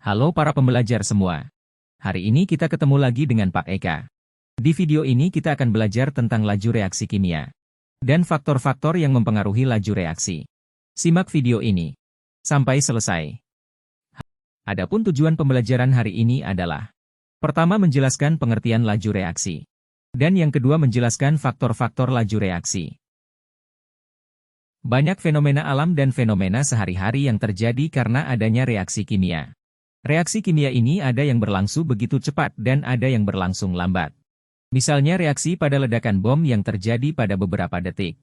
Halo para pembelajar semua. Hari ini kita ketemu lagi dengan Pak Eka. Di video ini kita akan belajar tentang laju reaksi kimia dan faktor-faktor yang mempengaruhi laju reaksi. Simak video ini sampai selesai. Adapun tujuan pembelajaran hari ini adalah: pertama, menjelaskan pengertian laju reaksi, dan yang kedua, menjelaskan faktor-faktor laju reaksi. Banyak fenomena alam dan fenomena sehari-hari yang terjadi karena adanya reaksi kimia. Reaksi kimia ini ada yang berlangsung begitu cepat dan ada yang berlangsung lambat. Misalnya reaksi pada ledakan bom yang terjadi pada beberapa detik.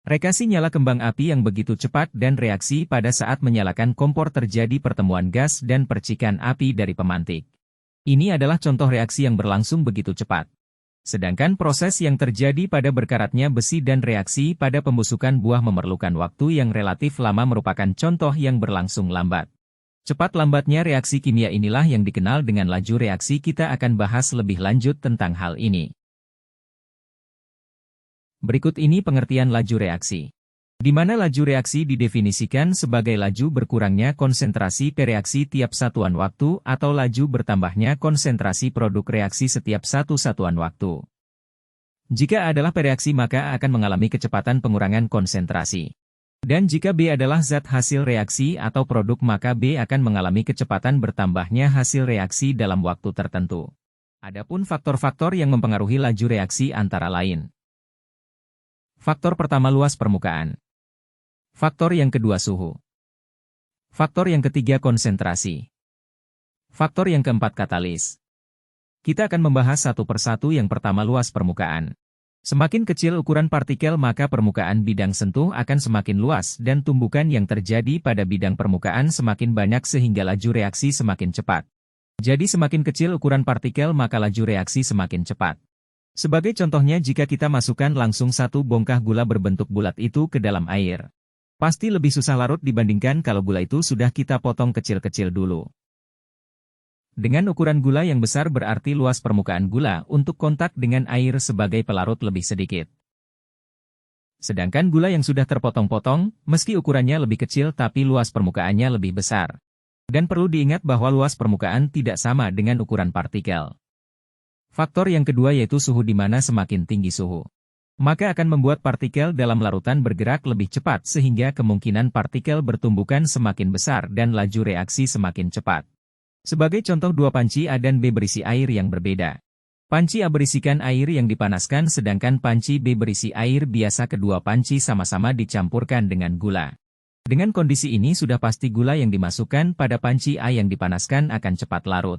Reaksi nyala kembang api yang begitu cepat dan reaksi pada saat menyalakan kompor terjadi pertemuan gas dan percikan api dari pemantik. Ini adalah contoh reaksi yang berlangsung begitu cepat. Sedangkan proses yang terjadi pada berkaratnya besi dan reaksi pada pembusukan buah memerlukan waktu yang relatif lama merupakan contoh yang berlangsung lambat. Cepat lambatnya reaksi kimia inilah yang dikenal dengan laju reaksi. Kita akan bahas lebih lanjut tentang hal ini. Berikut ini pengertian laju reaksi. Di mana laju reaksi didefinisikan sebagai laju berkurangnya konsentrasi per reaksi tiap satuan waktu atau laju bertambahnya konsentrasi produk reaksi setiap satu satuan waktu. Jika A adalah per reaksi maka akan mengalami kecepatan pengurangan konsentrasi. Dan jika B adalah zat hasil reaksi atau produk maka B akan mengalami kecepatan bertambahnya hasil reaksi dalam waktu tertentu. Adapun faktor-faktor yang mempengaruhi laju reaksi antara lain. Faktor pertama, luas permukaan. Faktor yang kedua, suhu. Faktor yang ketiga, konsentrasi. Faktor yang keempat, katalis. Kita akan membahas satu persatu. Yang pertama, luas permukaan. Semakin kecil ukuran partikel maka permukaan bidang sentuh akan semakin luas dan tumbukan yang terjadi pada bidang permukaan semakin banyak sehingga laju reaksi semakin cepat. Jadi semakin kecil ukuran partikel maka laju reaksi semakin cepat. Sebagai contohnya, jika kita masukkan langsung satu bongkah gula berbentuk bulat itu ke dalam air, pasti lebih susah larut dibandingkan kalau gula itu sudah kita potong kecil-kecil dulu. Dengan ukuran gula yang besar berarti luas permukaan gula untuk kontak dengan air sebagai pelarut lebih sedikit. Sedangkan gula yang sudah terpotong-potong, meski ukurannya lebih kecil tapi luas permukaannya lebih besar. Dan perlu diingat bahwa luas permukaan tidak sama dengan ukuran partikel. Faktor yang kedua yaitu suhu, di mana semakin tinggi suhu, maka akan membuat partikel dalam larutan bergerak lebih cepat sehingga kemungkinan partikel bertumbukan semakin besar dan laju reaksi semakin cepat. Sebagai contoh, dua panci A dan B berisi air yang berbeda. Panci A berisikan air yang dipanaskan sedangkan panci B berisi air biasa. Kedua panci sama-sama dicampurkan dengan gula. Dengan kondisi ini sudah pasti gula yang dimasukkan pada panci A yang dipanaskan akan cepat larut.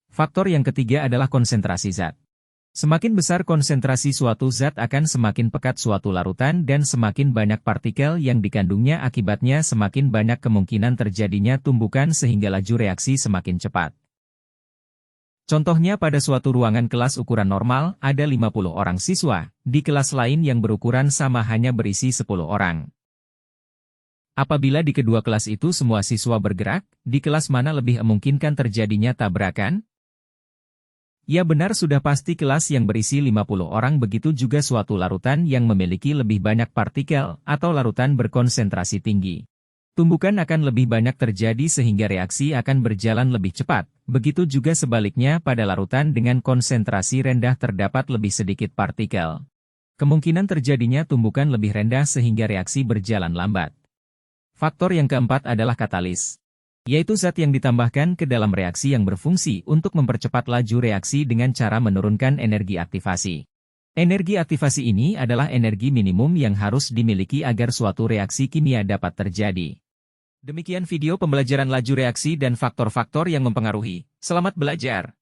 Faktor yang ketiga adalah konsentrasi zat. Semakin besar konsentrasi suatu zat akan semakin pekat suatu larutan dan semakin banyak partikel yang dikandungnya, akibatnya semakin banyak kemungkinan terjadinya tumbukan sehingga laju reaksi semakin cepat. Contohnya pada suatu ruangan kelas ukuran normal ada 50 orang siswa, di kelas lain yang berukuran sama hanya berisi 10 orang. Apabila di kedua kelas itu semua siswa bergerak, di kelas mana lebih memungkinkan terjadinya tabrakan? Ya benar, sudah pasti kelas yang berisi 50 orang. Begitu juga suatu larutan yang memiliki lebih banyak partikel atau larutan berkonsentrasi tinggi. Tumbukan akan lebih banyak terjadi sehingga reaksi akan berjalan lebih cepat. Begitu juga sebaliknya pada larutan dengan konsentrasi rendah terdapat lebih sedikit partikel. Kemungkinan terjadinya tumbukan lebih rendah sehingga reaksi berjalan lambat. Faktor yang keempat adalah katalis, yaitu zat yang ditambahkan ke dalam reaksi yang berfungsi untuk mempercepat laju reaksi dengan cara menurunkan energi aktivasi. Energi aktivasi ini adalah energi minimum yang harus dimiliki agar suatu reaksi kimia dapat terjadi. Demikian video pembelajaran laju reaksi dan faktor-faktor yang mempengaruhi. Selamat belajar!